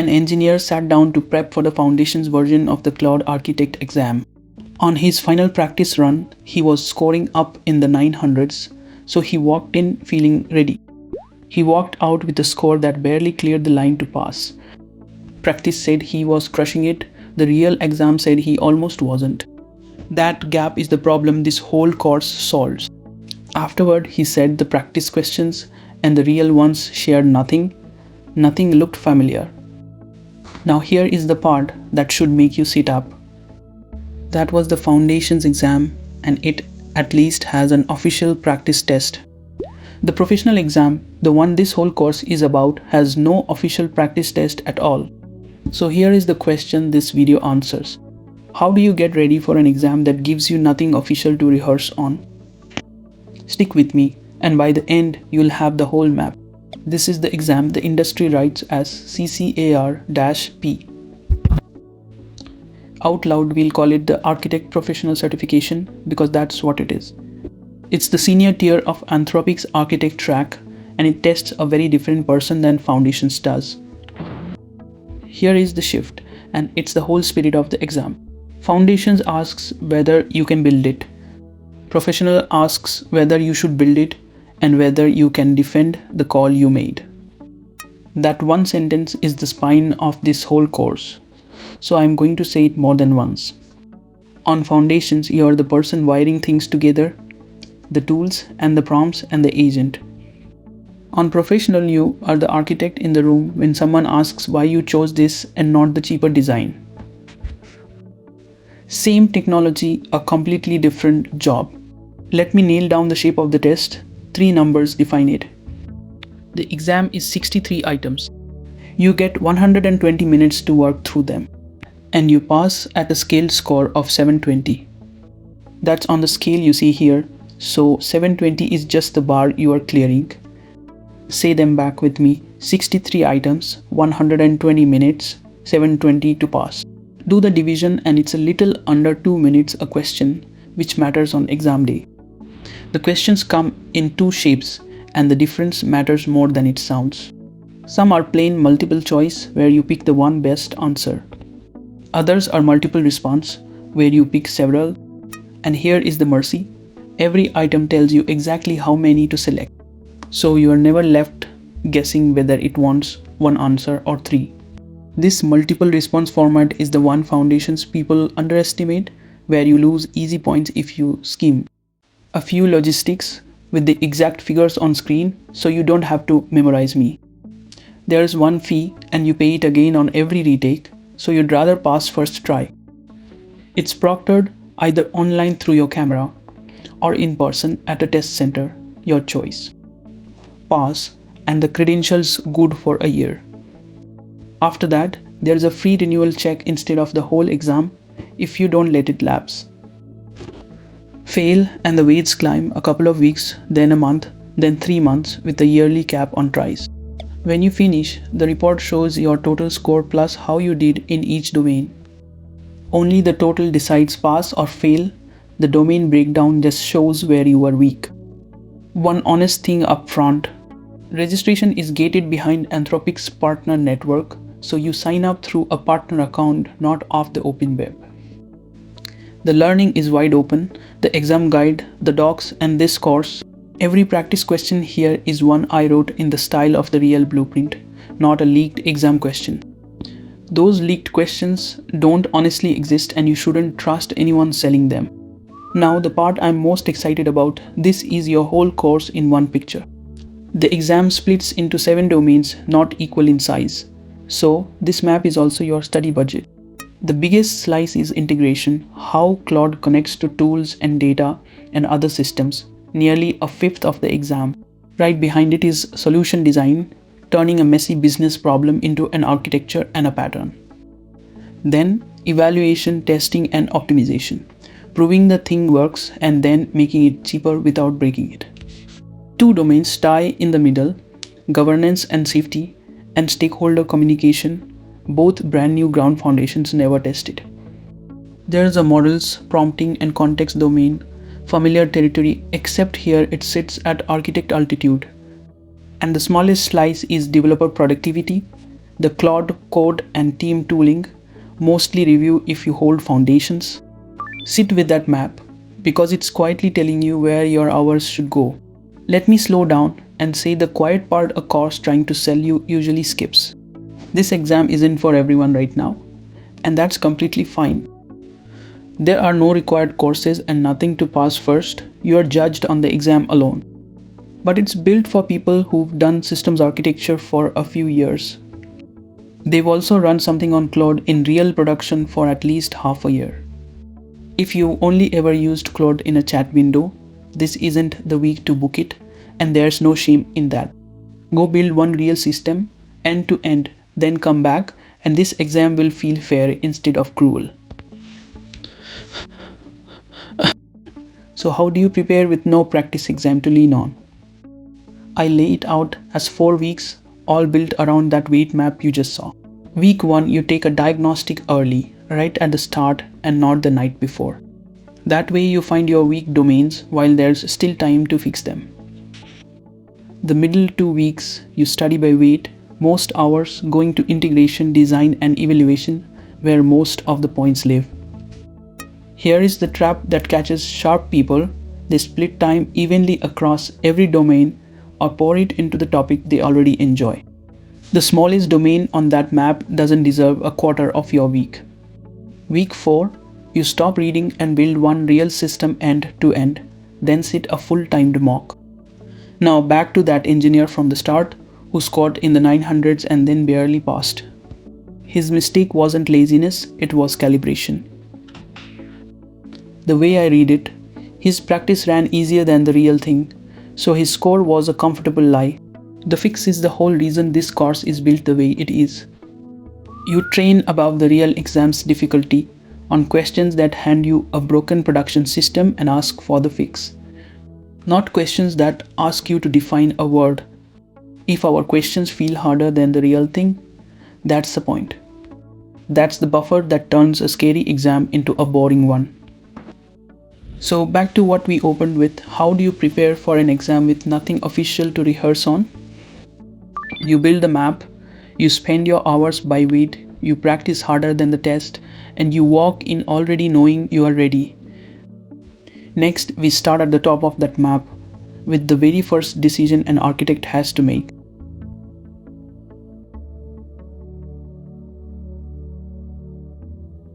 an engineer sat down to prep for the foundations version of the Cloud Architect exam. On his final practice run, he was scoring up in the 900s, so he walked in feeling ready. He walked out with a score that barely cleared the line to pass. Practice said he was crushing it, the real exam said he almost wasn't. That gap is the problem this whole course solves. Afterward, he said the practice questions and the real ones shared nothing. Nothing looked familiar. Now here is the part that should make you sit up. That was the foundations exam, and it at least has an official practice test. The professional exam, the one this whole course is about, has no official practice test at all. So here is the question this video answers. How do you get ready for an exam that gives you nothing official to rehearse on? Stick with me, and by the end you'll have the whole map. This is the exam the industry writes as CCAR-P. Out loud we'll call it the Architect Professional Certification because that's what it is. It's the senior tier of Anthropic's Architect track, and it tests a very different person than Foundations does. Here is the shift, and it's the whole spirit of the exam. Foundations asks whether you can build it. Professional asks whether you should build it and whether you can defend the call you made. That one sentence is the spine of this whole course, so I'm going to say it more than once. On Foundations, you are the person wiring things together, the tools and the prompts and the agent. On Professional, you are the architect in the room when someone asks why you chose this and not the cheaper design. Same technology, a completely different job. Let me nail down the shape of the test. 3 numbers define it. The exam is 63 items. You get 120 minutes to work through them, and you pass at a scaled score of 720. That's on the scale you see here, so 720 is just the bar you are clearing. Say them back with me: 63 items, 120 minutes, 720 to pass. Do the division and it's a little under 2 minutes a question, which matters on exam day. The questions come in 2 shapes, and the difference matters more than it sounds. Some are plain multiple choice where you pick the one best answer. Others are multiple response where you pick several. And here is the mercy. Every item tells you exactly how many to select. So you are never left guessing whether it wants one answer or 3. This multiple response format is the one Foundations people underestimate, where you lose easy points if you skim. A few logistics with the exact figures on screen, so you don't have to memorize me. There's one fee and you pay it again on every retake, so you'd rather pass first try. It's proctored either online through your camera or in person at a test center, your choice. Pass and the credentials good for a year. After that, there's a free renewal check instead of the whole exam if you don't let it lapse. Fail and the weights climb a couple of weeks, then a month, then 3 months with a yearly cap on tries. When you finish, the report shows your total score plus how you did in each domain. Only the total decides pass or fail. The domain breakdown just shows where you were weak. One honest thing up front: registration is gated behind Anthropic's partner network, so you sign up through a partner account, not off the open web. The learning is wide open, the exam guide, the docs, and this course. Every practice question here is one I wrote in the style of the real blueprint, not a leaked exam question. Those leaked questions don't honestly exist, and you shouldn't trust anyone selling them. Now the part I'm most excited about: this is your whole course in one picture. The exam splits into 7 domains, not equal in size. So this map is also your study budget. The biggest slice is integration, how Claude connects to tools and data and other systems, nearly a fifth of the exam. Right behind it is solution design, turning a messy business problem into an architecture and a pattern. Then evaluation, testing, and optimization, proving the thing works and then making it cheaper without breaking it. 2 domains tie in the middle: governance and safety, and stakeholder communication, both brand new ground Foundations never tested. There's a models, prompting, and context domain, familiar territory, except here it sits at architect altitude. And the smallest slice is developer productivity. The Claude code and team tooling, mostly review if you hold foundations. Sit with that map, because it's quietly telling you where your hours should go. Let me slow down and say the quiet part a course trying to sell you usually skips. This exam isn't for everyone right now, and that's completely fine. There are no required courses and nothing to pass first. You are judged on the exam alone. But it's built for people who've done systems architecture for a few years. They've also run something on Claude in real production for at least half a year. If you only ever used Claude in a chat window, this isn't the week to book it, and there's no shame in that. Go build one real system, end to end, then come back, and this exam will feel fair instead of cruel. So how do you prepare with no practice exam to lean on? I lay it out as 4 weeks, all built around that weight map you just saw. Week 1, you take a diagnostic early, right at the start and not the night before. That way you find your weak domains while there's still time to fix them. The middle 2 weeks, you study by weight, most hours going to integration, design and evaluation, where most of the points live. Here is the trap that catches sharp people. They split time evenly across every domain or pour it into the topic they already enjoy. The smallest domain on that map doesn't deserve a quarter of your week. Week 4, you stop reading and build one real system end to end, then sit a full-timed mock. Now back to that engineer from the start who scored in the 900s and then barely passed. His mistake wasn't laziness, it was calibration. The way I read it, his practice ran easier than the real thing, so his score was a comfortable lie. The fix is the whole reason this course is built the way it is. You train above the real exam's difficulty on questions that hand you a broken production system and ask for the fix. Not questions that ask you to define a word. If our questions feel harder than the real thing, that's the point. That's the buffer that turns a scary exam into a boring one. So back to what we opened with, how do you prepare for an exam with nothing official to rehearse on? You build the map, you spend your hours by weight, you practice harder than the test, and you walk in already knowing you are ready. Next, we start at the top of that map with the very first decision an architect has to make.